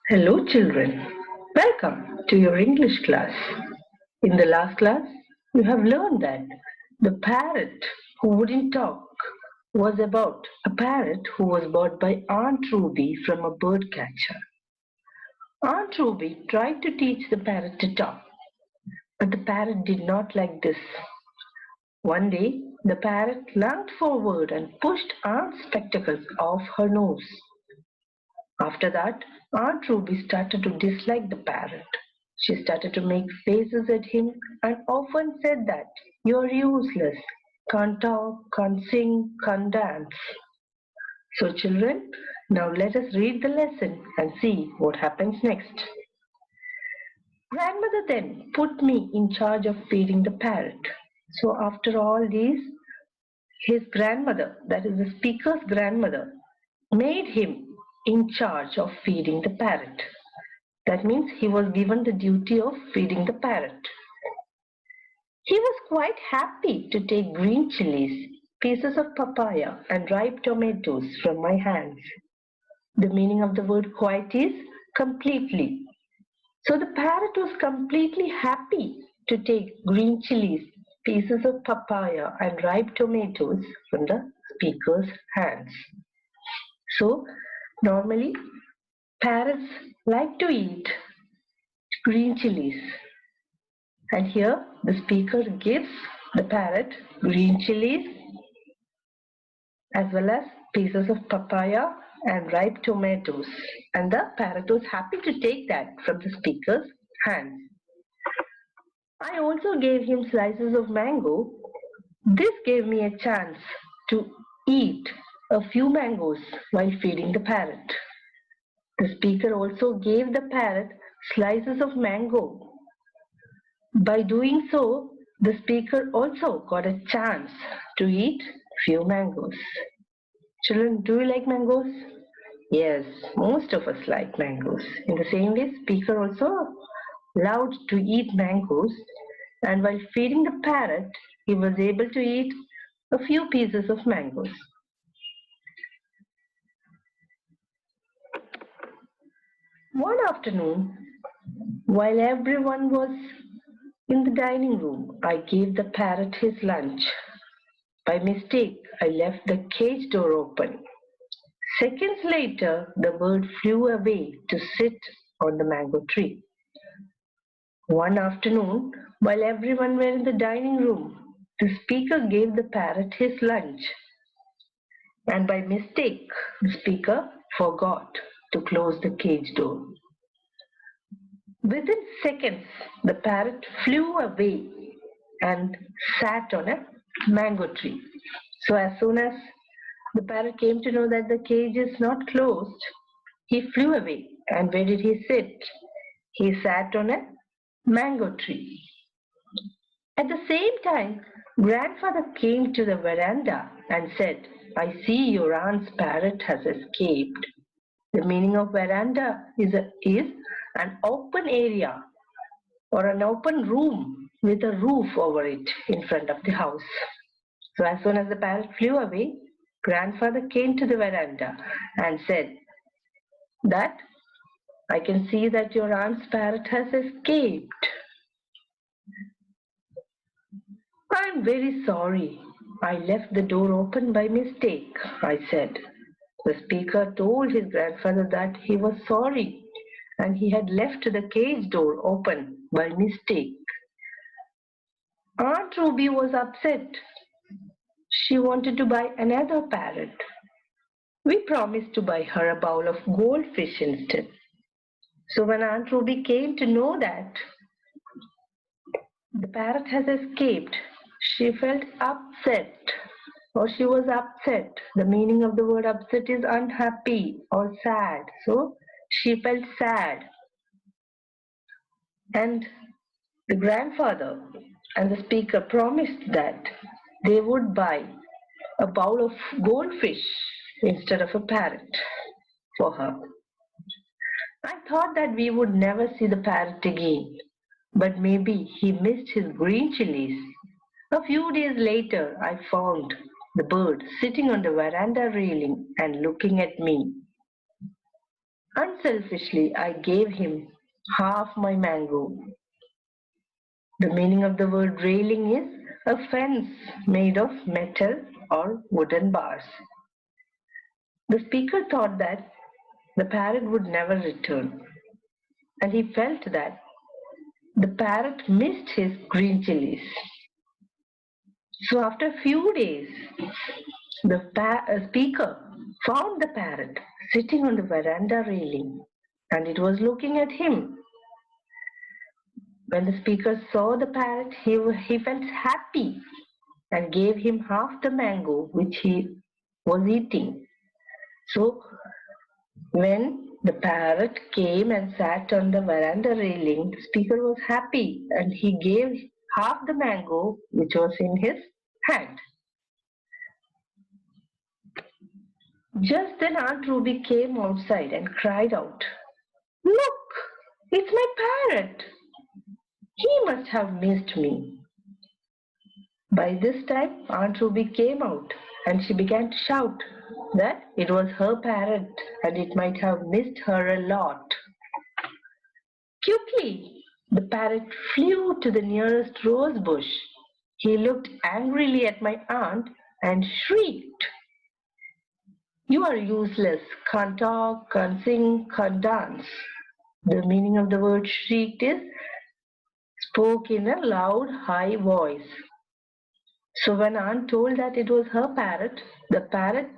Hello children, welcome to your English class. In the last class, you have learned that the parrot who wouldn't talk was about a parrot who was bought by Aunt Ruby from a bird catcher. Aunt Ruby tried to teach the parrot to talk, but the parrot did not like this. One day, the parrot lunged forward and pushed Aunt's spectacles off her nose. After that, Aunt Ruby started to dislike the parrot. She started to make faces at him and often said that you're useless, can't talk, can't sing, can't dance. So, children, now let us read the lesson and see what happens next. Grandmother then put me in charge of feeding the parrot. So, after all this, his grandmother, that is the speaker's grandmother, made him in charge of feeding the parrot. That means he was given the duty of feeding the parrot. He was quite happy to take green chilies, pieces of papaya, and ripe tomatoes from my hands. The meaning of the word quite is completely. So the parrot was completely happy to take green chilies, pieces of papaya, and ripe tomatoes from the speaker's hands. So, normally parrots like to eat green chilies. And here the speaker gives the parrot green chilies as well as pieces of papaya and ripe tomatoes. And the parrot was happy to take that from the speaker's hands. I also gave him slices of mango. This gave me a chance to eat a few mangoes while feeding the parrot. The speaker also gave the parrot slices of mango. By doing so, the speaker also got a chance to eat few mangoes. Children, do you like mangoes? Yes, most of us like mangoes. In the same way, speaker also loved to eat mangoes, and while feeding the parrot, he was able to eat a few pieces of mangoes. One afternoon, while everyone was in the dining room, I gave the parrot his lunch. By mistake, I left the cage door open. Seconds later, the bird flew away to sit on the mango tree. One afternoon, while everyone were in the dining room, the speaker gave the parrot his lunch. And by mistake, the speaker forgot to close the cage door. Within seconds, the parrot flew away and sat on a mango tree. So as soon as the parrot came to know that the cage is not closed, he flew away. And where did he sit? He sat on a mango tree. At the same time, grandfather came to the veranda and said, I see your aunt's parrot has escaped. The meaning of veranda is an open area or an open room with a roof over it in front of the house. So as soon as the parrot flew away, grandfather came to the veranda and said that I can see that your aunt's parrot has escaped. I'm very sorry. I left the door open by mistake, I said. The speaker told his grandfather that he was sorry and he had left the cage door open by mistake. Aunt Ruby was upset. She wanted to buy another parrot. We promised to buy her a bowl of goldfish instead. So when Aunt Ruby came to know that the parrot has escaped, she felt upset or she was upset. The meaning of the word upset is unhappy or sad. So she felt sad. And the grandfather and the speaker promised that they would buy a bowl of goldfish instead of a parrot for her. I thought that we would never see the parrot again, but maybe he missed his green chilies. A few days later, I found the bird sitting on the veranda railing and looking at me. Unselfishly, I gave him half my mango. The meaning of the word railing is a fence made of metal or wooden bars. The speaker thought that the parrot would never return, and he felt that the parrot missed his green chilies. So after a few days, the speaker found the parrot sitting on the veranda railing, and it was looking at him. When the speaker saw the parrot, he felt happy and gave him half the mango which he was eating. So when the parrot came and sat on the veranda railing, the speaker was happy and he gave half the mango which was in his hand. Just then Aunt Ruby came outside and cried out, "Look, it's my parrot! He must have missed me." By this time, Aunt Ruby came out and she began to shout that it was her parrot and it might have missed her a lot. Quickly, the parrot flew to the nearest rose bush. He looked angrily at my aunt and shrieked, "You are useless, can't talk, can't sing, can't dance." The meaning of the word shrieked is spoke in a loud, high voice. So when Aunt told that it was her parrot, the parrot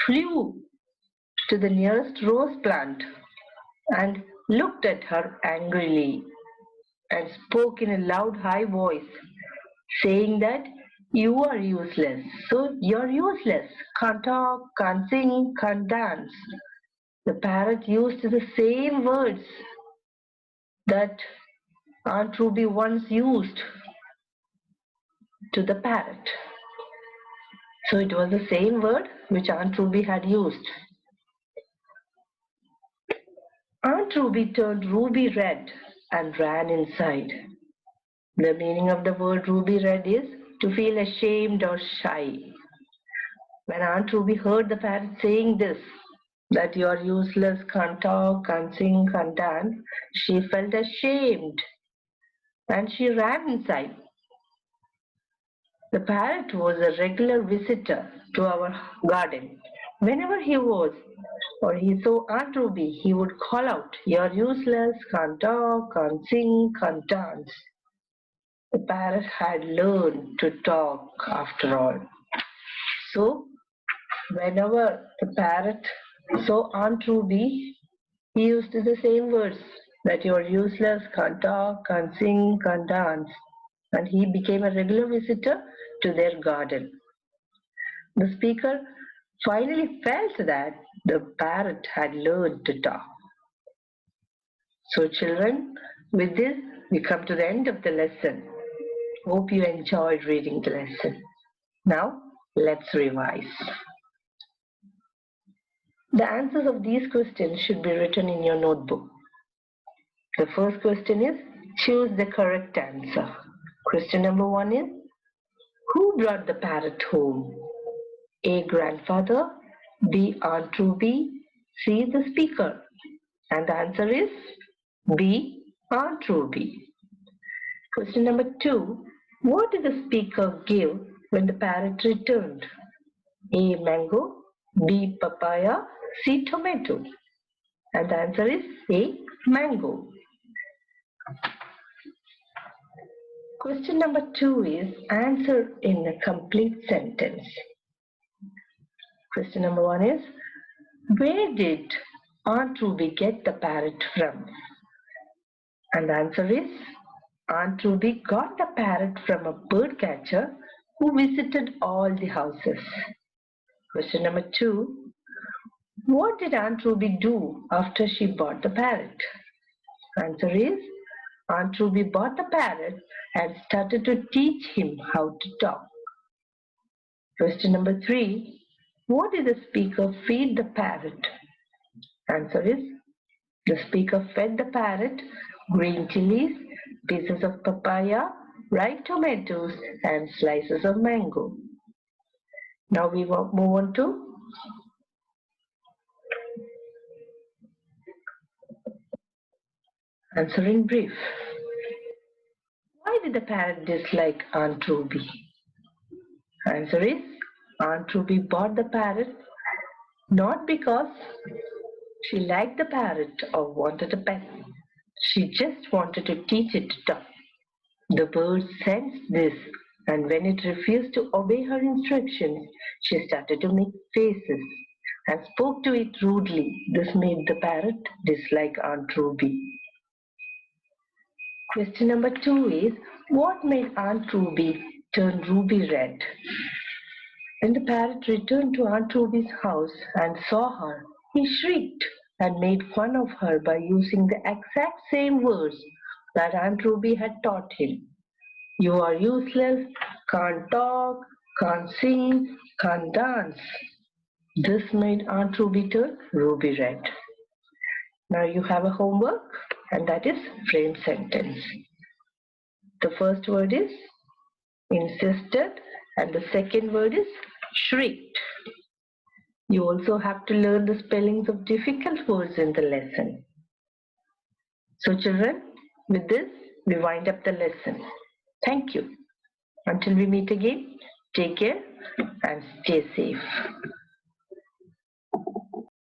flew to the nearest rose plant and looked at her angrily and spoke in a loud, high voice, saying that you are useless. So you're useless. Can't talk, can't sing, can't dance. The parrot used the same words that Aunt Ruby once used to the parrot. So it was the same word which Aunt Ruby had used. Aunt Ruby turned ruby red and ran inside. The meaning of the word ruby red is to feel ashamed or shy. When Aunt Ruby heard the parrot saying this, that you are useless, can't talk, can't sing, can't dance, she felt ashamed and she ran inside. The parrot was a regular visitor to our garden. Whenever he was or he saw Aunt Ruby, he would call out, "You're useless, can't talk, can't sing, can't dance." The parrot had learned to talk after all. So, whenever the parrot saw Aunt Ruby, he used the same words that you're useless, can't talk, can't sing, can't dance. And he became a regular visitor to their garden. The speaker finally felt that the parrot had learned to talk. So, children, with this, we come to the end of the lesson. Hope you enjoyed reading the lesson. Now, let's revise. The answers of these questions should be written in your notebook. The first question is choose the correct answer. Question number 1 is who brought the parrot home? A. Grandfather, B. Aunt Ruby, C. The speaker. And the answer is B. Aunt Ruby. Question number 2. What did the speaker give when the parrot returned? A. Mango, B. Papaya, C. Tomato. And the answer is A. Mango. Question number 2 is answer in a complete sentence. Question number 1 is where did Aunt Ruby get the parrot from? And the answer is Aunt Ruby got the parrot from a bird catcher who visited all the houses. Question number 2. What did Aunt Ruby do after she bought the parrot? Answer is Aunt Ruby bought the parrot and started to teach him how to talk. Question number 3. What did the speaker feed the parrot? Answer is the speaker fed the parrot green chilies, pieces of papaya, ripe tomatoes, and slices of mango. Now we will move on to Answer in brief. Why did the parrot dislike Aunt Ruby? Answer is Aunt Ruby bought the parrot not because she liked the parrot or wanted a pet. She just wanted to teach it to talk. The bird sensed this, and when it refused to obey her instructions, she started to make faces and spoke to it rudely. This made the parrot dislike Aunt Ruby. Question number 2 is, what made Aunt Ruby turn ruby red? When the parrot returned to Aunt Ruby's house and saw her, he shrieked and made fun of her by using the exact same words that Aunt Ruby had taught him. You are useless, can't talk, can't sing, can't dance. This made Aunt Ruby turn ruby red. Now you have a homework, and that is frame sentence. The first word is insisted, and the second word is shrieked. You also have to learn the spellings of difficult words in the lesson. So children, with this, we wind up the lesson. Thank you. Until we meet again, take care and stay safe.